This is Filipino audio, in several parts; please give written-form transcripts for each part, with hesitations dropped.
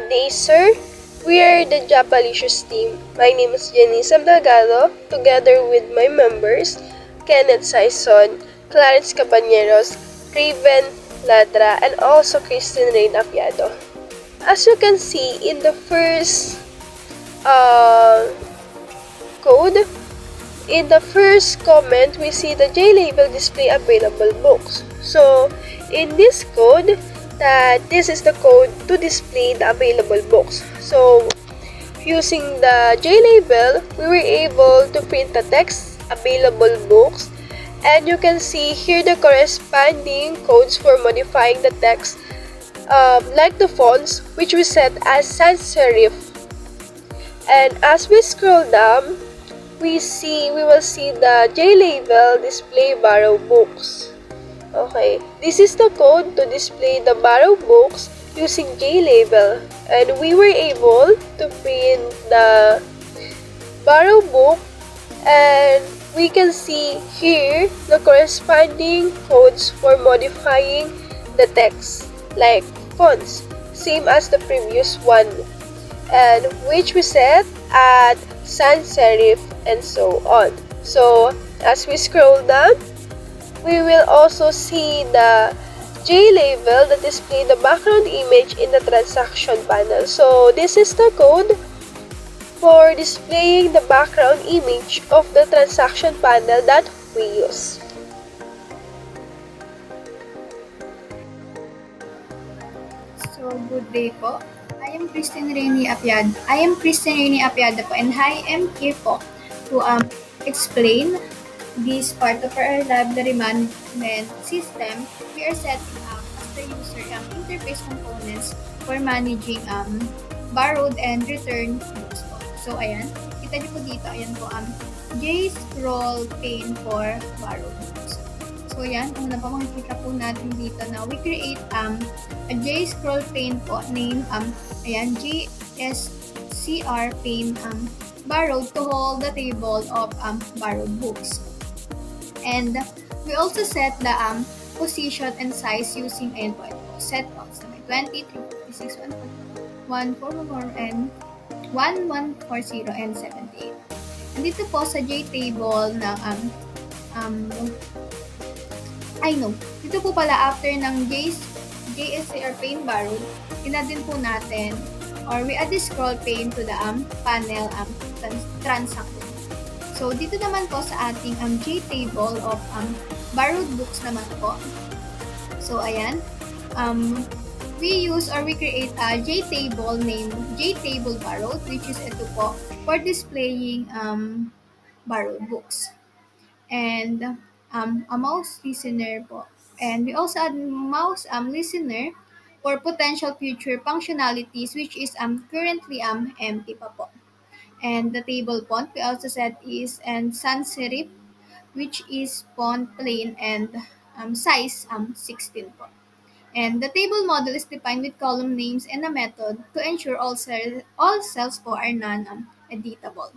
day, sir. We are the Japalicious team. My name is Janice Delgado, together with my members, Kenneth Saison, Clarence Cabaneros, Raven Ladra, and also Christine Rain Apiado. As you can see in the first code, in the first comment, we see the JLabel display available books. So, in this code, that this is the code to display the available books. So, using the JLabel, we were able to print the text available books, and you can see here the corresponding codes for modifying the text, like the fonts, which we set as sans serif. And as we scroll down, we will see the JLabel display borrow books. Okay, this is the code to display the borrow books using JLabel, and we were able to print the borrow book, and we can see here the corresponding codes for modifying the text, like fonts, same as the previous one, and which we set at sans serif and so on. So as we scroll down, we will also see the JLabel that display the background image in the transaction panel. So this is the code for displaying the background image of the transaction panel that we use. So, good day po. I am Christine Rainy Apiada po, and I am here po to explain this part of our library management system. We are setting up as the user interface components for managing borrowed and returned books po. So, ayan. Kita niyo po dito, ayan po, J-scroll pane for borrowed books. So, yan. Una pa makikita po natin dito na we create a J-scroll pane po named ayan, JSCR pane borrowed to hold the table of borrowed books. And we also set the position and size using ayan po, set box na may 20, 356, 144, and 1140 and 78. And dito po sa JTable ng dito po pala after ng JSCR pane borrowed, din po natin or we add the scroll pane to the panel transaction. So dito naman po sa ating JTable of borrowed books naman po. So ayan, we use or we create a JTable named JTable borrowed, which is ito po for displaying borrowed books. And a mouse listener po. And we also add mouse listener for potential future functionalities, which is currently empty pa po. And the table font we also set is sans serif, which is font plain and size 16 po. And the table model is defined with column names and a method to ensure all cells po are non-editable.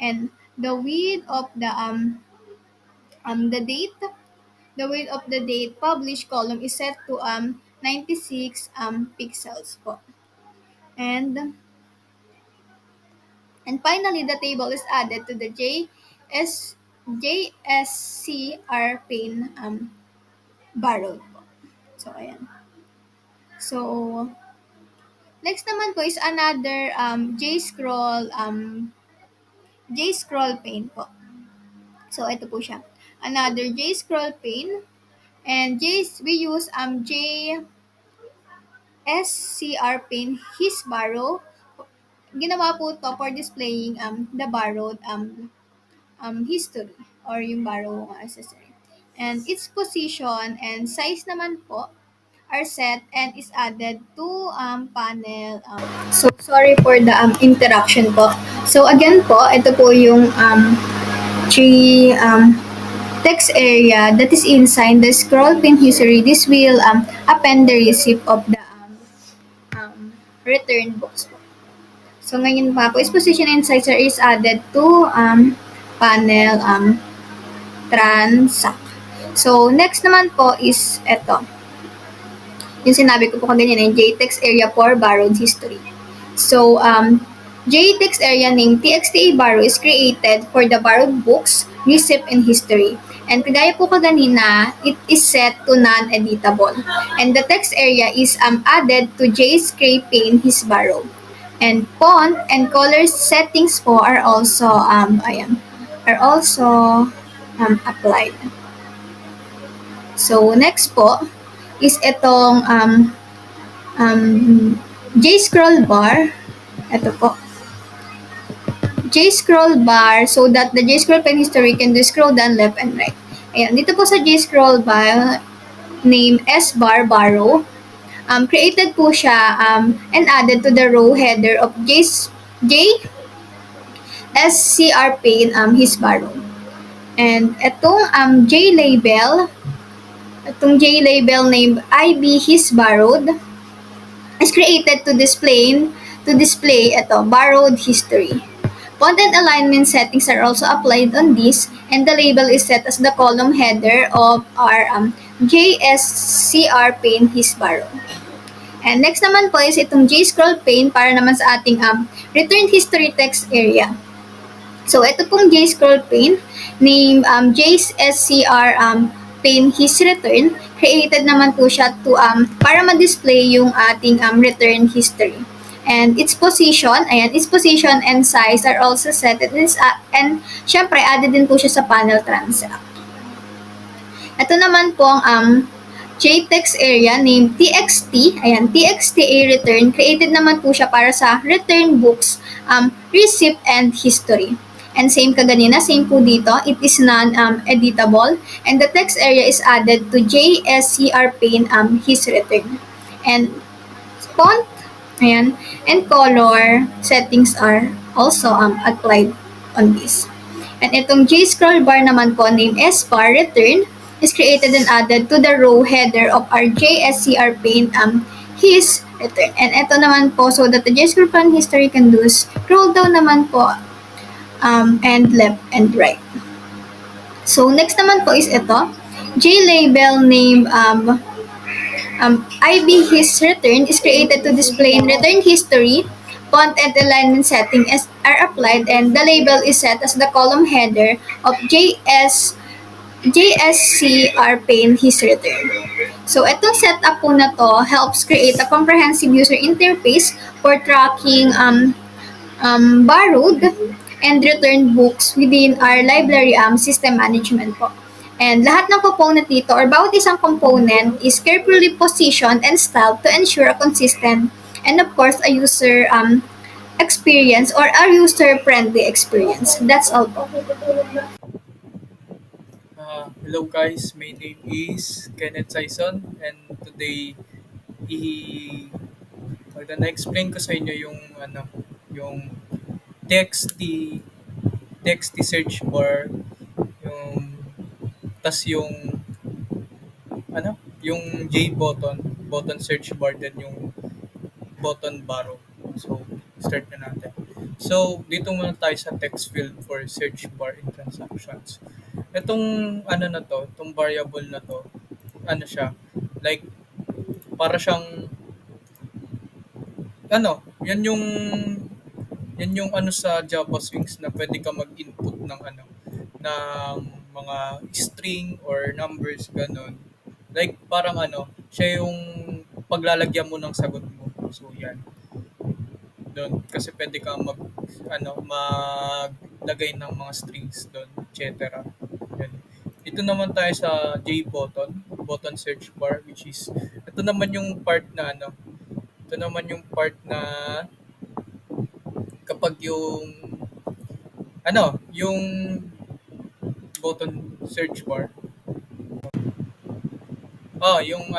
And the width of the width of the date published column is set to 96 pixels po. And finally, the table is added to the JSCR pane borrowed po. So ayan. So next naman po is another JScroll pane po. So ito po siya. Another JScroll pane, and we use JSCR pane his borrow. Ginawa po to for displaying the borrowed history or yung borrow accessory. And its position and size naman po are set and is added to panel. So sorry for the interruption po. So again po, ito po yung three text area that is inside the scroll pane history. This will append the receipt of the return books po. So ngayon pa po, is position and size is added to panel transact. So next naman po is ito. Yung sinabi ko po kanina yung JText area for borrowed history. So, J text area named TXTA Borrow is created for the borrowed books, receipt, and history. And kagaya po kaganina, it is set to non-editable. And the text area is added to J's Gray Pane his borrow. And font and color settings po are also applied. So next po is itong um, J scroll bar. Ito po. J scroll bar so that the J scroll pen history can do scroll down left and right. Ayan, dito po sa J scroll bar, name S bar borrow. Created po siya and added to the row header of J SCR pane his borrow. And itong J label named IB his borrowed is created to display ito borrowed history. Content alignment settings are also applied on this, and the label is set as the column header of our JSCR pane his borrow. And next naman po is itong JScroll pane para naman sa ating return history text area. So ito pong JScroll pane name JSCR pane his return, created naman po siya to para ma-display yung ating return history. And its position and size are also set and syempre added din po siya sa panel transact. Ito naman po ang JText area named TXT. Ayan, TXTA return. Created naman po siya para sa return books, receipt, and history. And same kaganina, same po dito. It is non-editable. And the text area is added to JSCR pane his return. And font, ayan, and color settings are also applied on this. And itong J-scroll bar naman po named S-bar return is created and added to the row header of our JSCR pane his return. And ito naman po so that the J-scroll pane history can do scroll down naman po and left and right. So next naman po is ito, J-label name IB his return is created to display in return history. Font and alignment settings are applied, and the label is set as the column header of JSCR pane his return. So itong setup po na to helps create a comprehensive user interface for tracking borrowed and returned books within our library system management po. And lahat ng component dito or bawat isang component is carefully positioned and styled to ensure a consistent and of course a user experience or a user-friendly experience. That's all po. Hello guys, my name is Kenneth Saison and today i na-explain ko sa inyo yung text text search bar, yung yung yung J button search bar din yung button barrow. So start na natin. So dito muna tayo sa text field for search bar in transactions. Itong itong variable na to, siya, like, para siyang, yan yung sa Java Swings na pwede ka mag-input ng mga string or numbers, ganun. Like, parang siya yung paglalagyan mo ng sagot mo. So, yan. Doon. Kasi pwede ka maglagay ng mga strings doon, etc. Yan. Ito naman tayo sa button search bar, which is, ito naman yung part na kapag yung button search bar, yung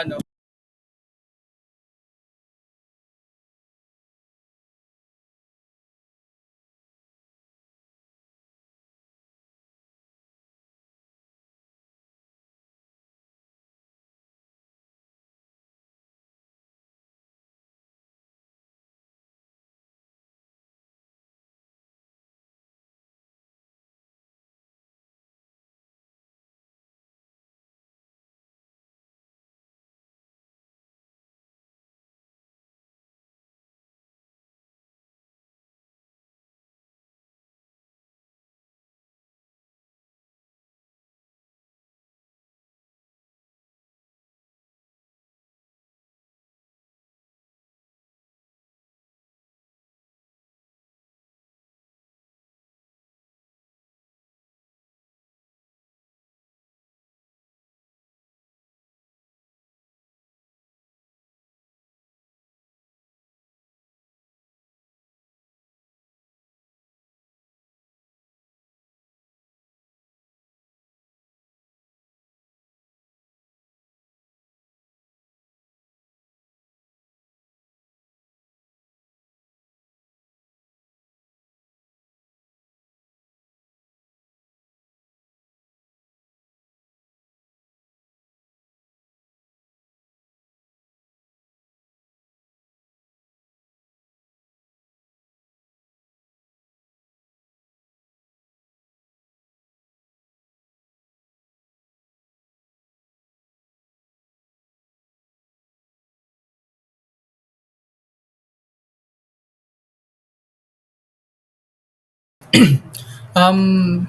Um,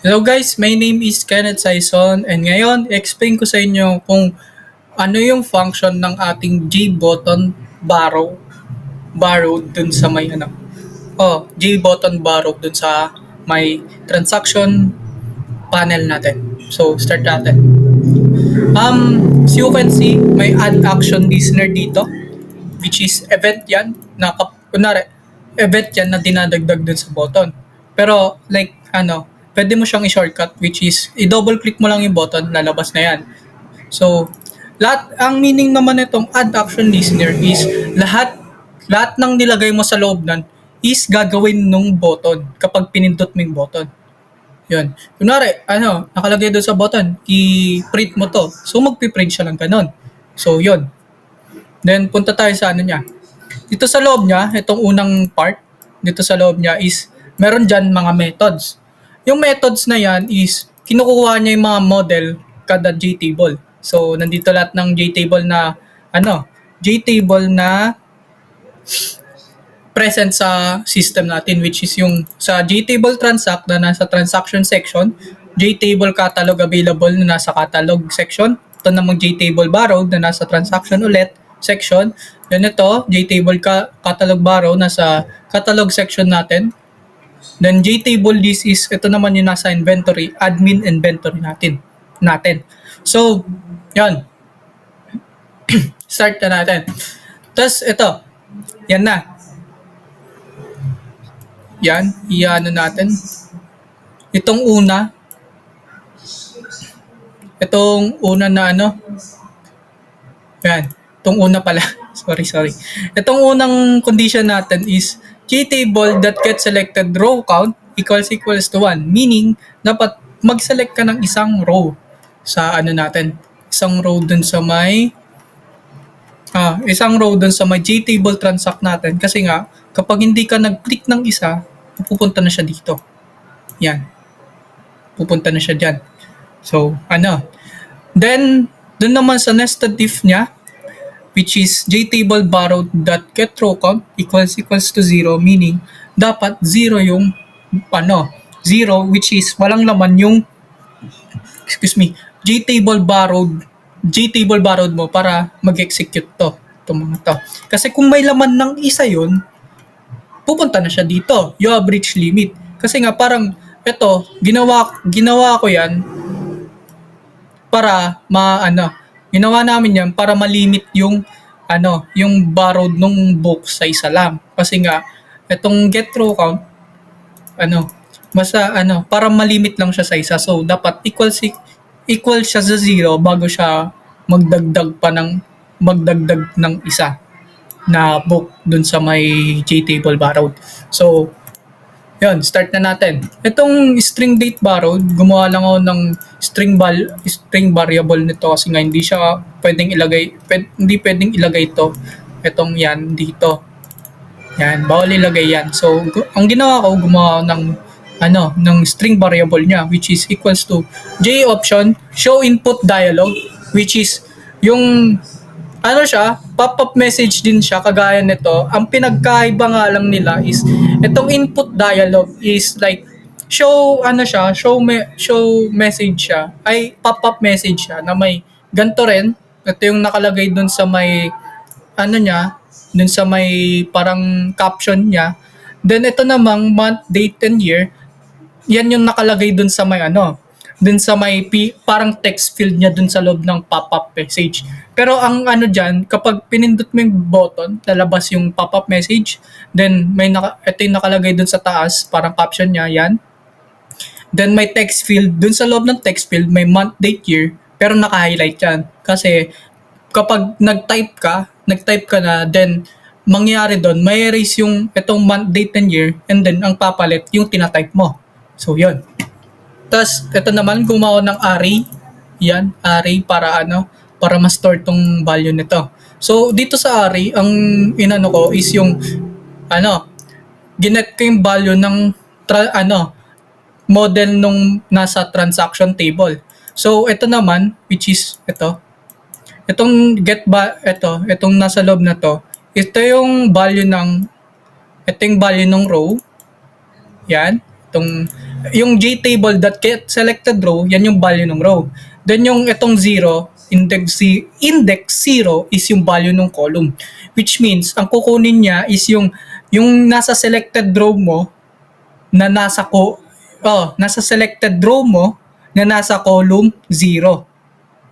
Hello guys, my name is Kenneth Saison and ngayon explain ko sa inyo kung ano yung function ng ating J-button borrow dun sa may J-button borrow dun sa may transaction panel natin. So, start natin. As you can see, may add action listener dito, which is event yan, kunwari, event yan na dinadagdag dun sa button. Pero, like, pwede mo siyang i-shortcut, which is, i-double click mo lang yung button, lalabas na yan. So, ang meaning naman nitong add action listener is, lahat ng nilagay mo sa loob nun is gagawin nung button kapag pinindot mo yung button. Yun. Kunwari, nakalagay doon sa button, i-print mo to. So, magpiprint siya lang ganun. So, yun. Then, punta tayo sa niya. Dito sa loob niya, itong unang part, dito sa loob niya is, meron dyan mga methods. Yung methods na yan is, kinukuha niya yung mga model kada JTable. So, nandito lahat ng JTable na, JTable na present sa system natin, which is yung sa JTable transact na nasa transaction section, JTable catalog available na nasa catalog section, ito namang JTable borrowed na nasa transaction ulit section, then ito JTable catalog borrow nasa catalog section natin, then JTable list is ito naman yung nasa inventory, admin inventory natin. So, yan. Start na natin. Tapos ito, yan na. Yan, iano natin. Itong una na yan, itong una pala. sorry. Itong unang condition natin is JTable that get selected row count equals to 1. Meaning, dapat mag-select ka ng isang row sa natin. Isang row dun sa may JTable transact natin. Kasi nga, kapag hindi ka nag-click ng isa, pupunta na siya dito. Yan. Pupunta na siya dyan. So, Then, dun naman sa nested if niya, which is JTable borrowed dot get row count equals to 0, meaning, dapat 0 yung, 0, which is walang laman yung, JTable borrowed mo para mag-execute itong mga to. Kasi kung may laman ng isa yun, pupunta na siya dito. You have reached limit. Kasi nga parang ginawa ko yan para ginawa namin yan para malimit yung yung borrowed nung book sa isa lang. Kasi nga itong get row count basta para malimit lang siya sa isa. So dapat equal siya sa 0 bago siya magdagdag ng isa na book dun sa may JTable borrowed. So, yun, start na natin. Itong string date borrowed, gumawa lang ako ng string variable nito kasi nga hindi pwedeng ilagay ito. Itong yan dito. Yan, bawal ilagay yan. So, ang ginawa ko, gumawa ng string variable niya, which is equals to J option show input dialog, which is yung pop-up message din siya kagaya nito. Ang pinagkaiba nga lang nila is itong input dialog is like show message siya, ay pop-up message siya na may ganito rin. Ito yung nakalagay dun sa may dun sa may parang caption niya. Then ito namang month, date, and year. Yan yung nakalagay dun sa may dun sa may parang text field niya dun sa loob ng pop-up message. Pero ang dyan, kapag pinindot mo yung button, lalabas yung pop-up message. Then ito yung nakalagay dun sa taas, parang caption niya, yan. Then may text field, dun sa loob ng text field, may month, date, year, pero naka-highlight yan. Kasi kapag nag-type ka na, then mangyayari doon, may erase yung itong month, date, and year, and then ang papalit yung tinatype mo. So, yun. Tapos, ito naman, gumawa ng array. Yan, array para para ma-store tong value nito. So, dito sa array, ang inano ko is yung, ginet ko yung value ng, model nung nasa transaction table. So, ito naman, which is, itong itong nasa loob na to, ito yung value ng row. Yan. Yung JTable dot get selected row, yan yung value ng row. Then yung itong 0, index 0 is yung value ng column. Which means, ang kukunin niya is yung nasa selected row mo na nasa selected row mo na nasa column 0.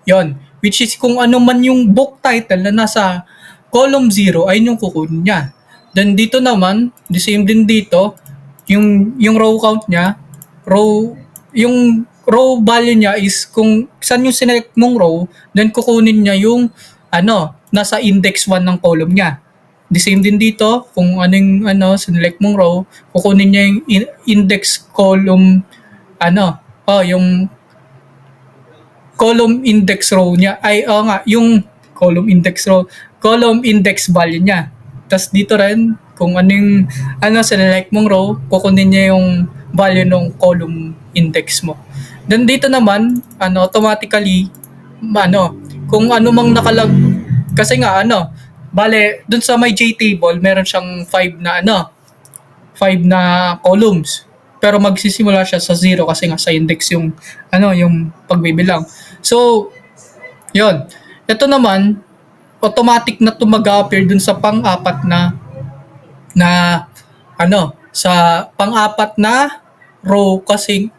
Yon. Which is kung ano man yung book title na nasa column 0 ay yung kukunin niya. Then dito naman, the same din dito, yung row count niya, yung row value niya is kung saan yung sinelect mong row, then kukunin niya yung nasa index 1 ng column niya. The same din dito, kung anong sinelect mong row, kukunin niya yung index column yung column index row niya yung column index value niya. Tapos dito rin kung anong sinelect mong row, kukunin niya yung value ng column index mo. Then dito naman automatically kung ano mang kasi nga bale dun sa may JTable meron siyang 5 na columns. Pero magsisimula siya sa 0 kasi nga sa index yung yung pagbibilang. So, 'yon. Ito naman automatic na mag-appear dun sa pang-apat sa pang-apat na row kasi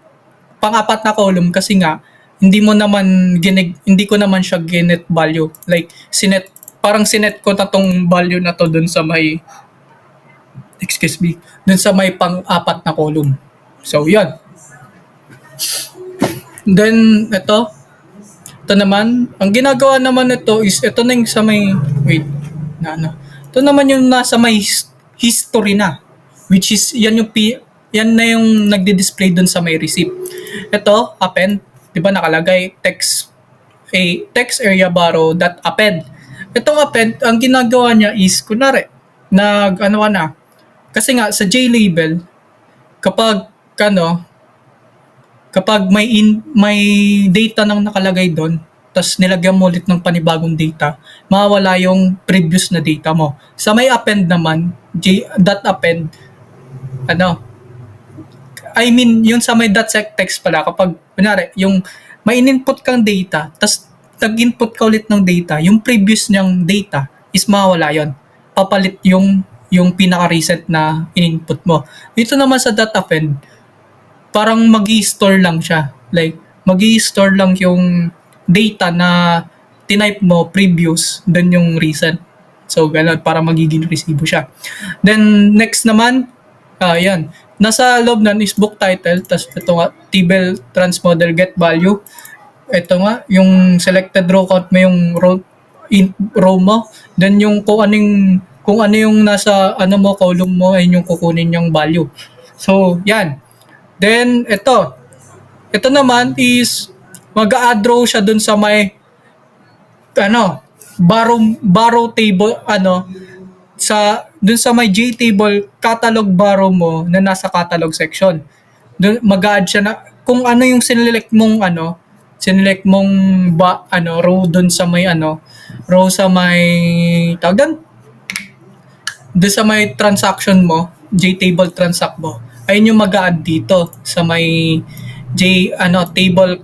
pang-apat na column kasi nga hindi ko naman siya ginet value. Like sinet ko na tong value na to dun sa may pang-apat na column. So, yan. Then, ito naman, ang ginagawa naman nito is, ito na yung sa may, ito naman yung nasa may history na, which is, yan na yung nagdi-display dun sa may receipt. Ito, append, di ba nakalagay, text area borrow dot append. Itong append, ang ginagawa niya is, kunwari, kasi nga, sa JLabel, kapag may data nang nakalagay doon, tapos nilagyan mo ulit ng panibagong data, mawawala yung previous na data mo. Sa may append naman, append, yung sa may .text pala, kapag, yung may in-input kang data, tapos nag-input ka ulit ng data, yung previous niyang data is mawawala yon. Papalit yung pinaka-recent na in-input mo. Dito naman sa append, parang mag-i-store lang siya. Like, mag-i-store lang yung data na tinype mo previous, then yung recent. So, ganun, para magiging resibo siya. Then, next naman, yan. Nasa loob na is book title, tas ito nga, table trans model get value. Ito nga, yung selected row count mo yung row mo. Then, yung kung ano yung nasa column mo ay yung kukunin yung value. So, yan. Then, ito naman is mag-a-add row siya dun sa may borrow table dun sa may JTable catalog borrow mo na nasa catalog section. Dun mag-a-add siya na kung ano yung sinelect mong row dun sa may row sa may tawag doon sa may transaction mo, JTable transact mo, ayun yung mag-a-add dito sa may table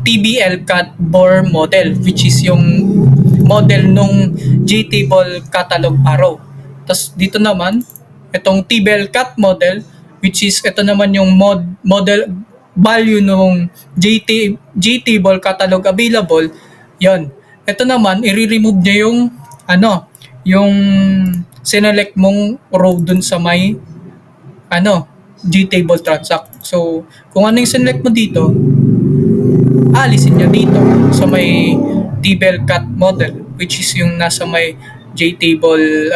TBL cat bore model, which is yung model nung JTable catalog arrow. Tapos dito naman, itong TBL cat model, which is ito naman yung model value nung JTable catalog available. Yon. Ito naman, i-remove niya yung sinelect mong row dun sa may JTable transact. So, kung ano yung sinelect mo dito, alisin niya dito sa may table cat model, which is yung nasa may JTable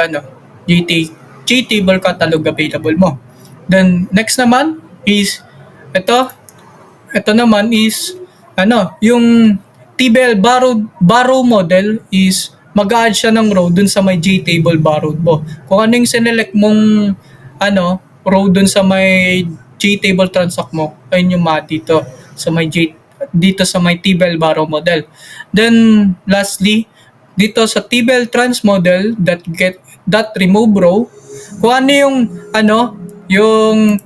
JTable catalog available mo. Then next naman is ito naman is yung table borrow model is mag-a-add siya ng row dun sa may JTable borrowed mo. Kung ano yung sinelect mong row dun sa may JTable transact mo, ayun yung dito sa may dito sa may table borrow model. Then lastly, dito sa table trans model that remove row, kung ano yung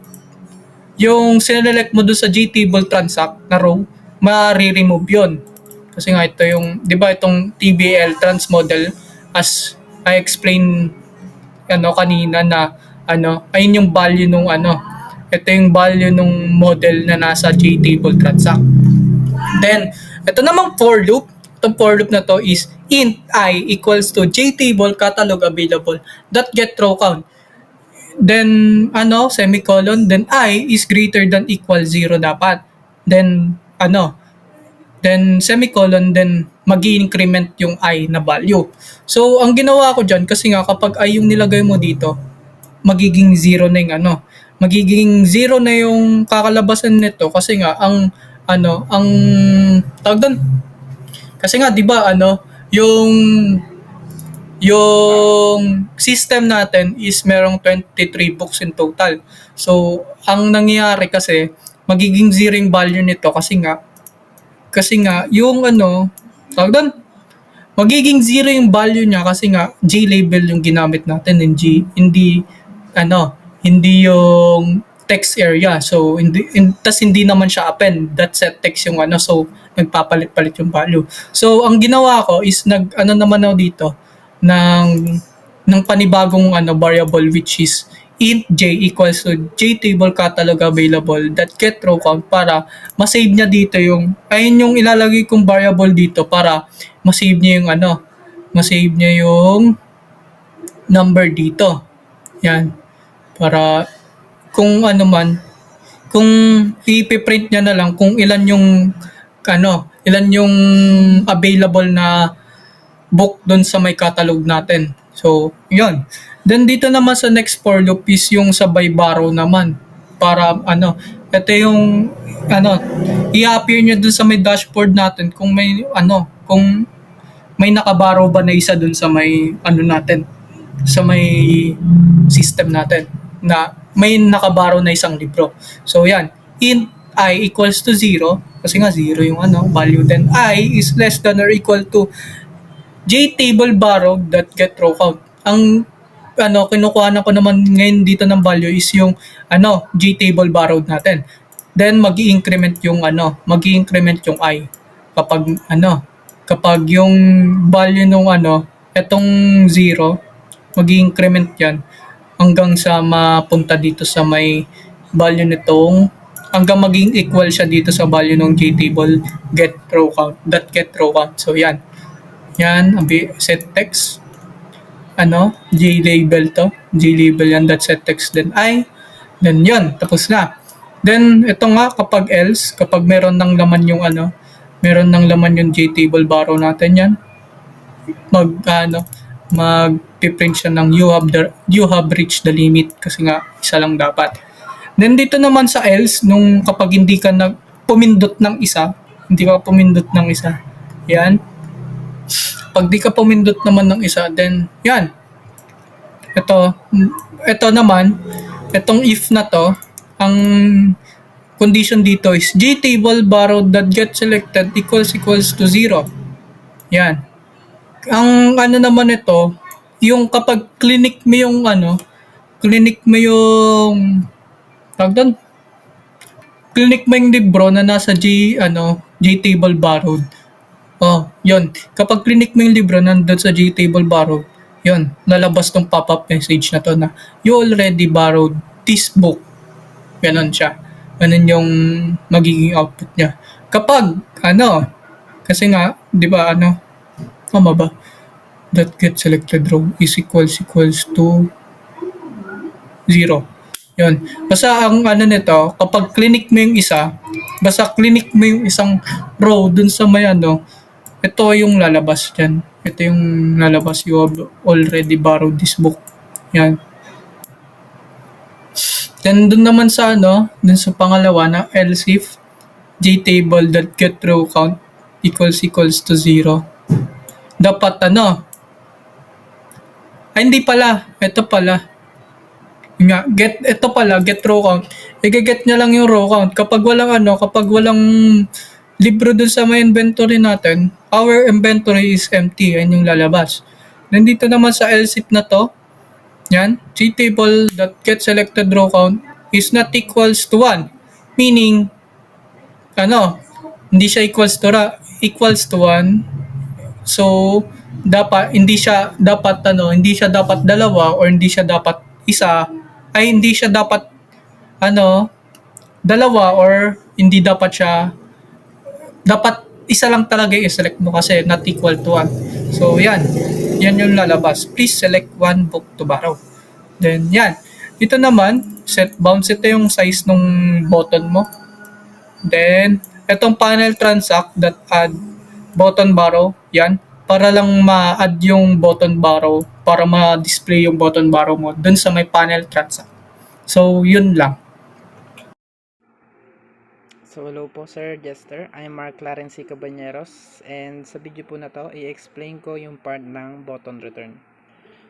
yung sinelect mo doon sa JTable transact na row, ma-remove yun. Kasi nga ito yung, di ba itong TBL trans model, as I explained kanina na ayun yung value nung ito yung value nung model na nasa JTable transact. Then, ito namang for loop. Itong for loop na to is int I equals to JTable catalog available dot get row count. Then, semicolon. Then, I is greater than equal 0 dapat. Then, then semicolon, then mag-increment yung I na value. So, ang ginawa ko dyan, kasi nga kapag I yung nilagay mo dito, magiging 0 na yung magiging 0 na yung kakalabasan nito kasi nga ang tawag doon, kasi nga 'di ba yung yung system natin is merong 23 books in total. So, ang nangyayari kasi magiging 0 yung value nito kasi nga yung tawag doon, magiging 0 yung value niya kasi nga J-label yung ginamit natin, hindi yung text area. So hindi naman siya append, that set text yung so nagpapalit-palit yung value. So ang ginawa ko is naman ako dito ng panibagong variable, which is int j equals to JTable catalog available that get row count, para masave niya dito ayun yung ilalagay kong variable dito para masave niya yung number dito. Yan. Para kung kung ipiprint niya na lang kung ilan yung available na book doon sa may catalog natin. So, yun. Then dito naman sa next for loop is yung sabay borrow naman. Para ito yung i-appear niya doon sa may dashboard natin kung may nakaborrow ba na isa doon sa may natin, sa may system natin na may nakaborrow na isang libro. So yan, int I equals to 0 kasi nga 0 yung value, then I is less than or equal to JTable borrowed that get row count. Ang kinukuha na ko naman ngayon dito ng value is yung JTable borrowed natin. Then magi-increment yung yung I kapag yung value nung etong 0, magi-increment yan hanggang sa mapunta dito sa may value nitong, hanggang maging equal siya dito sa value ng JTable get row count, that get row count. So yan set text J-label yan, that set text, then I, then yun, tapos na. Then ito nga, kapag else, kapag meron ng laman yung JTable borrow natin, yan mag-print siya ng you have reached the limit kasi nga isa lang dapat. Then dito naman sa else, nung kapag hindi ka pumindot ng isa, yan, pag di ka pumindot naman ng isa, then yan, ito naman, itong if na to, ang condition dito is JTable borrowed that get selected equals to 0. Yan. Ang naman ito, yung kapag clinic mo yung libro na nasa JTable borrowed. Oh, yun. Kapag clinic mo yung libro nandun sa JTable borrowed, yun, lalabas tong pop-up message na to na you already borrowed this book. Ganon siya. Ganon yung magiging output niya. Kapag, kasi nga, di ba, tama ba? That get selected row is equals to 0. Yun. Basta ang nito, kapag clinic mo yung isa, basta clinic mo yung isang row dun sa may ito yung lalabas dyan. Ito yung lalabas, you have already borrowed this book. Yan. Then dun naman sa dun sa pangalawa na else if JTable that get row count equals to 0. Dapat hindi pala. Ito pala. Get row count. I-get niya lang yung row count. Kapag walang libro dun sa may inventory natin, our inventory is empty. Yan yung lalabas. Nandito naman sa else if na to, yan, JTable that get selected row count is not equals to 1. Meaning, ano, hindi siya equals to 1. So, hindi siya dapat dalawa or hindi siya dapat isa, ay hindi siya dapat, ano, dalawa or hindi dapat siya, dapat isa lang talaga i-select mo kasi not equal to 1. So, yan. Yan yung lalabas. Please select one book to borrow. Then, yan. Ito naman, set bounds. Ito yung size nung button mo. Then, itong panel transact that add button borrow. Yan. Para lang ma-add yung button borrow. Para ma-display yung button borrow mo dun sa may panel transact. So, yun lang. So hello po Sir Jester, I'm Mark Clarency Cabañeros and sa video po na to i-explain ko yung part ng button return.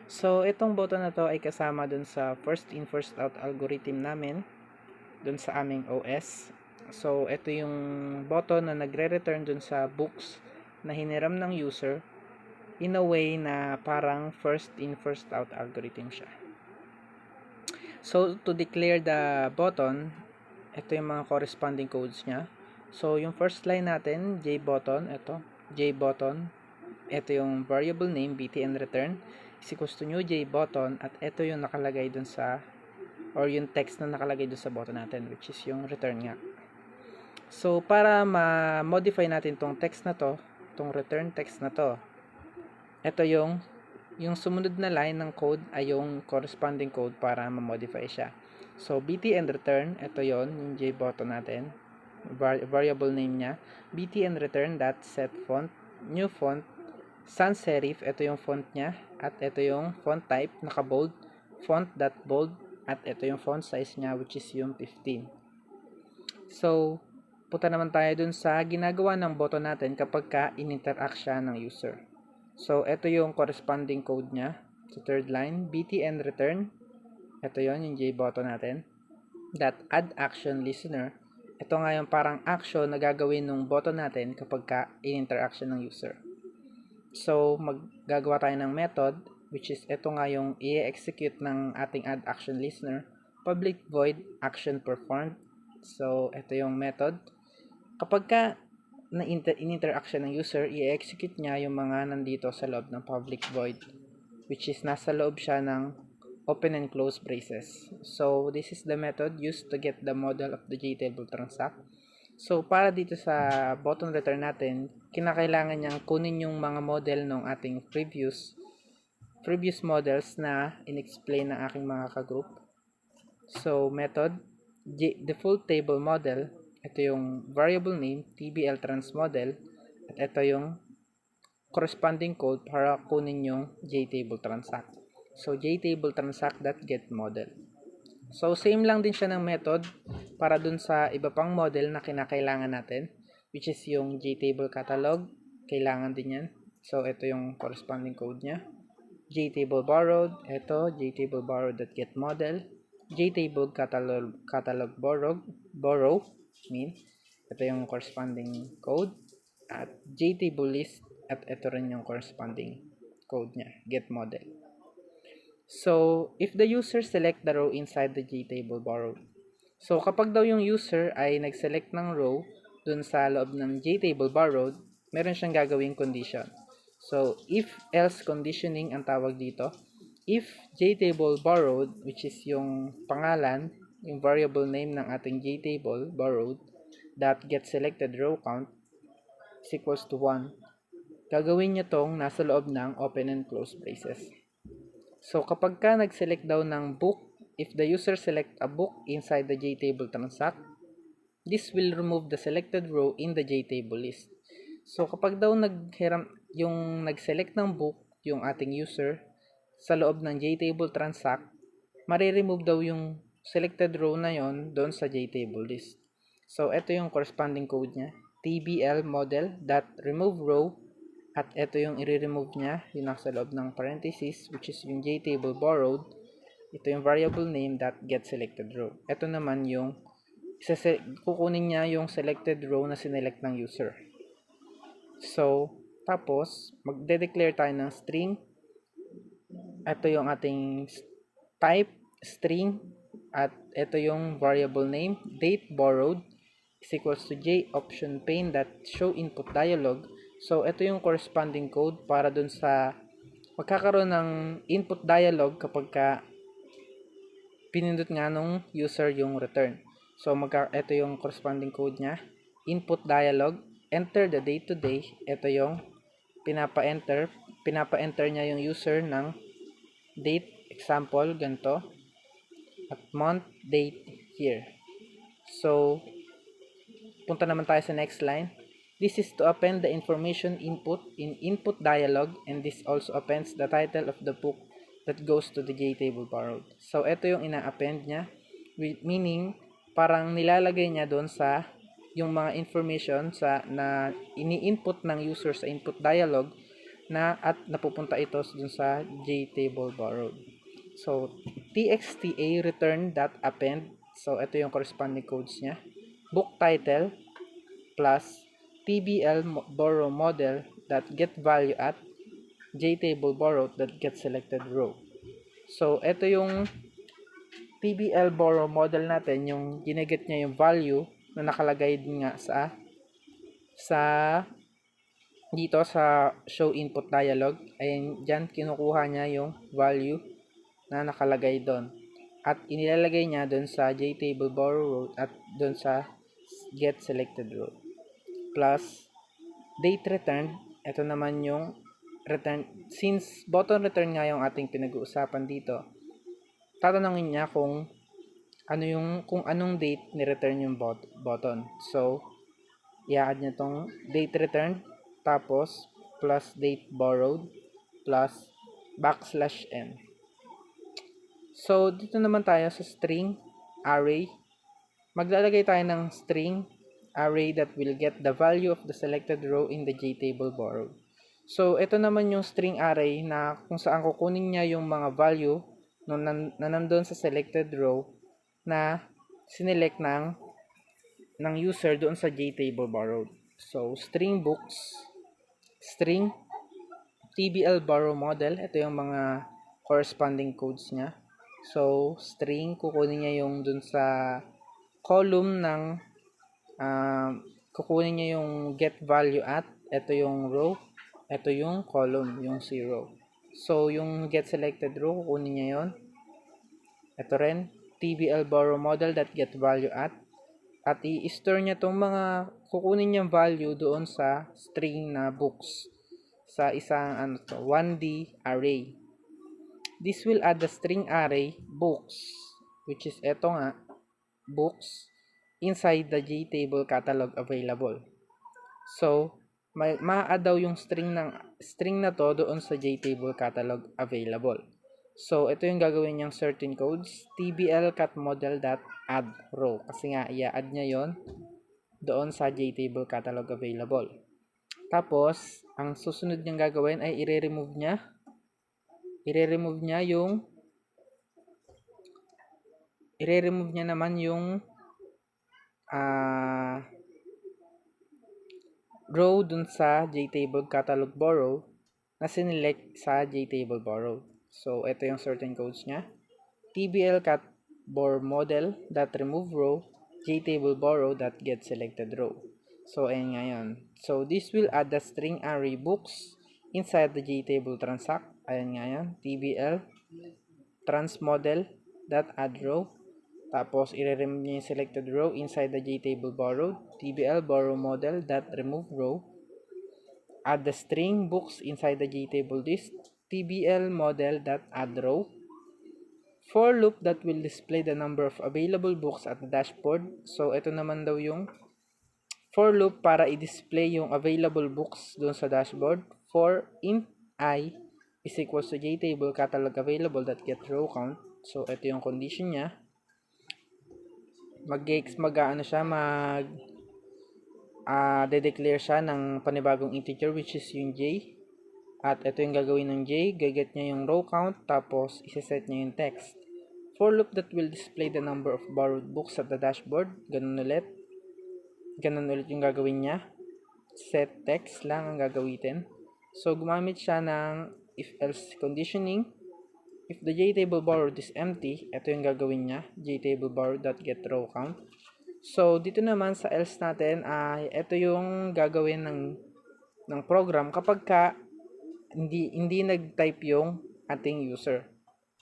So itong button na to ay kasama dun sa first in first out algorithm namin dun sa aming OS. So ito yung button na nagre-return dun sa books na hiniram ng user in a way na parang first in first out algorithm siya. So to declare the button, ito yung mga corresponding codes niya. So, yung first line natin, JButton, ito, JButton. Ito yung variable name, btn return, is equals to new JButton, at ito yung nakalagay dun sa, or yung text na nakalagay dun sa button natin, which is yung return nga. So, para ma-modify natin tong text na to, tong return text na to, ito yung sumunod na line ng code ay yung corresponding code para ma-modify siya. So, btn return, ito yon yung JButton natin, variable name niya, btn return dot set font, new font, sans serif, ito yung font niya, at ito yung font type, naka-bold, font dot bold, at ito yung font size niya, which is yung 15. So, punta naman tayo dun sa ginagawa ng button natin kapag ka in-interact siya ng user. So, ito yung corresponding code niya, sa third line, btn return, ito yon yung JButton natin. That add action listener. Ito nga yung parang action na gagawin ng button natin kapag ka in-interaction ng user. So, maggagawa tayo ng method, which is ito nga yung i-execute ng ating add action listener. Public void action performed. So, ito yung method. Kapag ka in-interaction ng user, i-execute niya yung mga nandito sa loob ng public void, which is nasa loob siya ng open and close braces. So, this is the method used to get the model of the JTable transact. So, para dito sa button return natin, kinakailangan niyang kunin yung mga model ng ating previous models na in-explain ng aking mga ka-group. So, method, default table model, ito yung variable name, tbl trans model, at ito yung corresponding code para kunin yung JTable transact. So, JTable transact.get model. So, same lang din siya ng method para dun sa iba pang model na kinakailangan natin, which is yung JTable catalog. Kailangan din yan. So, ito yung corresponding code niya. JTable borrowed. Ito, JTable borrowed.get model. JTable catalog borrow. Ito yung corresponding code. At JTable list. At ito rin yung corresponding code niya. Get model. So, if the user select the row inside the JTable borrowed. So, kapag daw yung user ay nag-select ng row dun sa loob ng JTable borrowed, meron siyang gagawing condition. So, if-else conditioning ang tawag dito. If JTable borrowed, which is yung pangalan, yung variable name ng ating JTable borrowed, that get selected row count is equals to 1, gagawin niya tong nasa loob ng open and close braces. So, kapag ka nag-select daw ng book, if the user select a book inside the JTable transact, this will remove the selected row in the JTable list. So, kapag daw nag-select ng book yung ating user sa loob ng JTable transact, mariremove daw yung selected row na yon doon sa JTable list. So, ito yung corresponding code niya, tbl model.remove row. At ito yung i-remove niya, yung nasa loob ng parenthesis, which is yung JTable borrowed. Ito yung variable name that get selected row. Ito naman yung kukunin niya yung selected row na sinelect ng user. So, tapos, magde-declare tayo ng string. Ito yung ating type, string. at ito yung variable name, date borrowed is equals to j option pane that show input dialog. So ito yung corresponding code para dun sa magkakaroon ng input dialog kapag pinindot nga nung user yung return. So ito yung corresponding code niya, input dialog, enter the date today. Ito yung pinapa-enter niya yung user ng date, example ganito, at month, date, year. So punta naman tayo sa next line. This is to append the information input in input dialog, and this also appends the title of the book that goes to the JTable borrowed. So ito yung ina-append niya, meaning parang nilalagay niya doon sa yung mga information na ini-input ng user sa input dialog at napupunta ito dun sa JTable borrowed. So txta return.append, so ito yung corresponding codes niya, book title plus tbl borrow model that get value at JTable borrowed that get selected row. So ito yung tbl borrow model natin, yung gineget niya yung value na nakalagay din nga sa dito sa show input dialog. Ayun, dyan kinukuha niya yung value na nakalagay doon at inilalagay niya doon sa JTable borrow row at doon sa get selected row. Plus date returned, ito naman yung return, since button return nga yung ating pinag-uusapan dito, tatanungin niya kung anong date ni return yung button. So i-add niya tong date returned tapos plus date borrowed plus \n. So dito naman tayo sa string array. Maglalagay tayo ng string array that will get the value of the selected row in the JTable borrowed. So ito naman yung string array na kung saan kukunin niya yung mga value na nandun sa selected row na sinelect ng user doon sa JTable borrowed. So string books, string tbl borrow model, ito yung mga corresponding codes niya. So string, kukunin niya yung dun sa column ng kukunin niya yung get value at, ito yung row, ito yung column, yung 0. So yung get selected row, kukunin niya yon. Ito rin, tbl borrow model that get value at i-store niya tong mga kukunin niyang value doon sa string na books sa isang 1D array. This will add the string array books, which is eto nga, books, inside the JTable catalog available. So ma-add daw yung string na to doon sa JTable catalog available. So ito yung gagawin niyang certain codes, tbl cat model.add row, kasi nga i-add niya yon doon sa JTable catalog available. Tapos ang susunod niyang gagawin ay i-remove niya naman yung row dun sa JTable catalog borrow na sinelect sa JTable borrow. So ito yung certain codes niya, tbl cat borrow model that remove row JTable borrow that get selected row. So ayun nga yun. So this will add the string array books inside the JTable transact. Ayun nga yun, tbl trans model that add row. Tapos i-remove niya yung selected row inside the JTable borrowed, tbl borrow model that remove row. Add the string books inside the JTable list, tbl model that add row. For loop that will display the number of available books at the dashboard. So ito naman daw yung for loop para i-display yung available books doon sa dashboard. For int I is equals to JTable catalog available that get row count. So ito yung condition niya. De-declare siya ng panibagong integer, which is yung j. At ito yung gagawin ng j, gaget niya yung row count, tapos isa-set niya yung text. For loop that will display the number of borrowed books at the dashboard. Ganun ulit yung gagawin niya. Set text lang ang gagamitin. So gumamit siya ng if-else conditioning. if the JTable borrowed is empty, ito yung gagawin niya, JTable borrowed.getRowCount. So, dito naman sa else natin, ito yung gagawin ng program kapag hindi nag-type yung ating user.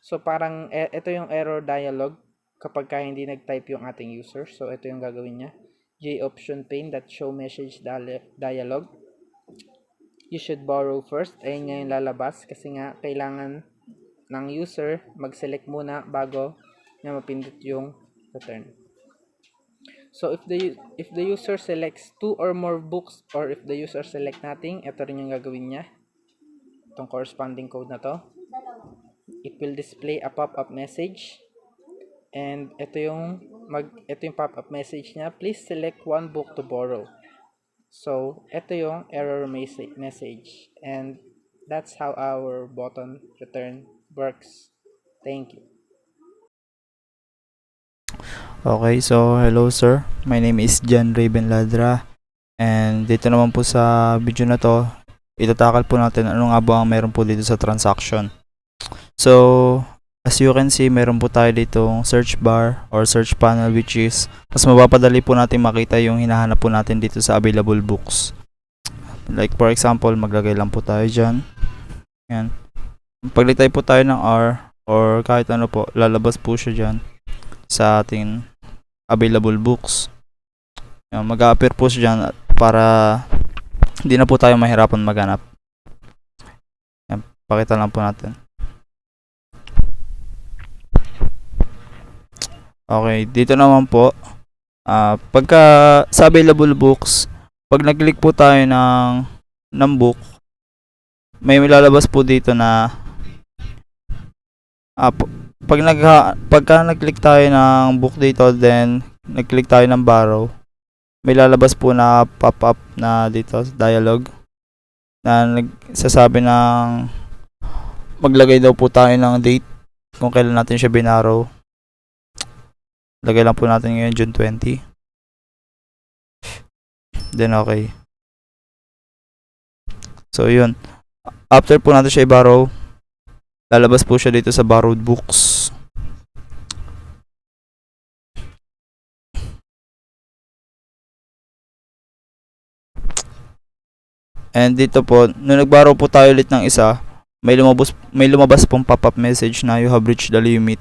So, parang ito yung error dialog kapag hindi nag-type yung ating user. So, ito yung gagawin niya. JOption pane.show message dialog. You should borrow first. Ayun nga yung lalabas kasi nga kailangan ng user mag-select muna bago niya mapindot yung return. So, if the user selects 2 or more books, or if the user select nothing, ito rin yung gagawin niya. Itong corresponding code na to. It will display a pop-up message. And ito yung pop-up message niya. Please select one book to borrow. So, ito yung error message. And that's how our button return works. Thank you. Okay, so hello sir. My name is Jan Raven Ladra. And dito naman po sa video na to, itatakal po natin ano nga ba ang meron po dito sa transaction. So, as you can see, meron po tayo ditong search bar or search panel, which is mas mapapadali po natin makita yung hinahanap po natin dito sa available books. Like for example, maglagay lang po tayo dyan. Yan. Paglagay po tayo ng R or kahit ano po, lalabas po siya dyan sa ating available books. Yan, mag-a-appear po siya dyan para hindi na po tayo mahirapan maghanap. Yan, pakita lang po natin. Okay, dito naman po, pagka sa available books, pag nag-click po tayo ng book, may lalabas po dito na pagka nag-click tayo ng book dito, then nag-click tayo ng borrow, may lalabas po na pop-up na dito dialog na nagsasabi ng maglagay daw po tayo ng date kung kailan natin siya binarrow. Lagay lang po natin ngayon June 20. Then okay. So yun. After po natin siya i-borrow, lalabas po siya dito sa borrowed books. And dito po, nung nag-borrow po tayo ulit ng isa, may lumabas pong pop-up message na you have reached the limit.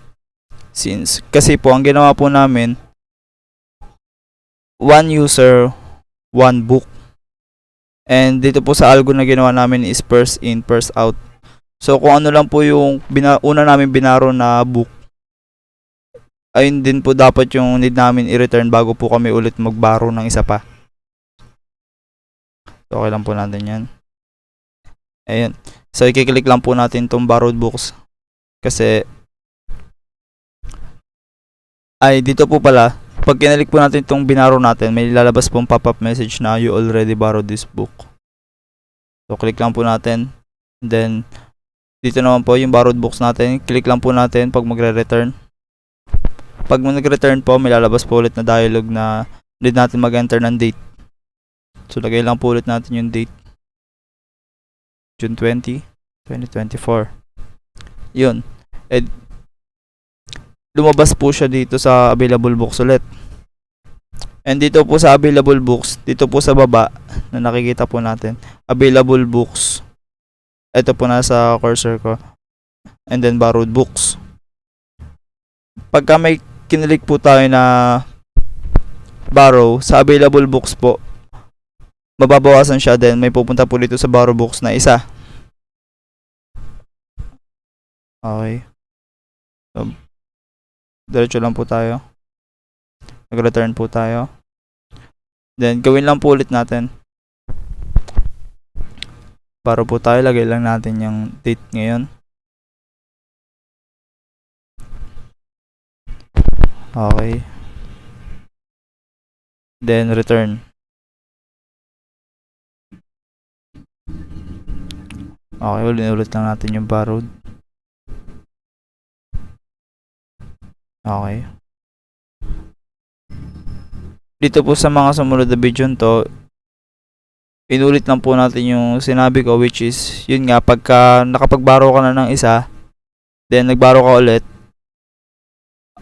Kasi po ang ginawa po namin, one user, one book. And dito po sa algo na ginawa namin is first in, first out. So kung ano lang po yung una namin binaro na book, ayun din po dapat yung need namin i-return bago po kami ulit magbaro ng isa pa. So okay lang po natin yan. Ayun. So i-click lang po natin tong borrowed books. Kasi dito po pala, pag kinalik po natin itong binaro natin, may lalabas pong pop-up message na you already borrowed this book. So, click lang po natin. Then, dito naman po yung borrowed books natin. Click lang po natin pag magre-return. Pag mag-return po, may lalabas po ulit na dialog na need natin mag-enter ng date. So, lagay lang po ulit natin yung date. June 20, 2024. Yun. Lumabas po siya dito sa available books ulit. And dito po sa available books, dito po sa baba na nakikita po natin, available books. Ito po nasa cursor ko. And then borrowed books. Pagka may kinilik po tayo na borrow sa available books po, mababawasan siya, then may pupunta po dito sa borrow books na isa. Okay. So, diretso lang po tayo. Nag-return po tayo. Then, gawin lang po ulit natin. Para po tayo, lagay lang natin yung date ngayon. Okay. Then, return. Okay, ulit lang natin yung borrowed. Okay. Dito po sa mga sumunod na video to, inulit lang po natin yung sinabi ko, which is, yun nga, pagka nakapag-borrow ka na ng isa, then nagbaro ka ulit,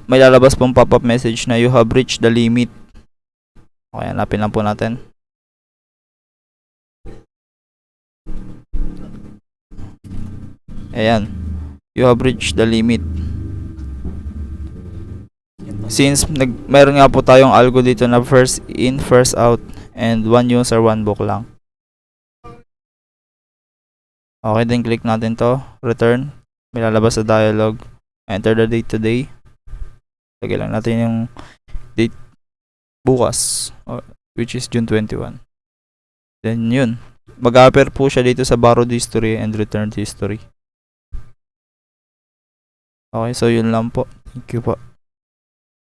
may lalabas pong pop-up message na you have reached the limit. Okay, hanapin lang po natin. Ayan, you have reached the limit. Since mayroon nga po tayong algo dito na first in, first out, and one user, one book lang. Okay, then click natin to, return. May lalabas sa dialog. Enter the date today. Lagay lang natin yung date bukas, which is June 21. Then yun, mag-appear po siya dito sa borrowed history and returned history. Okay, so yun lang po. Thank you po.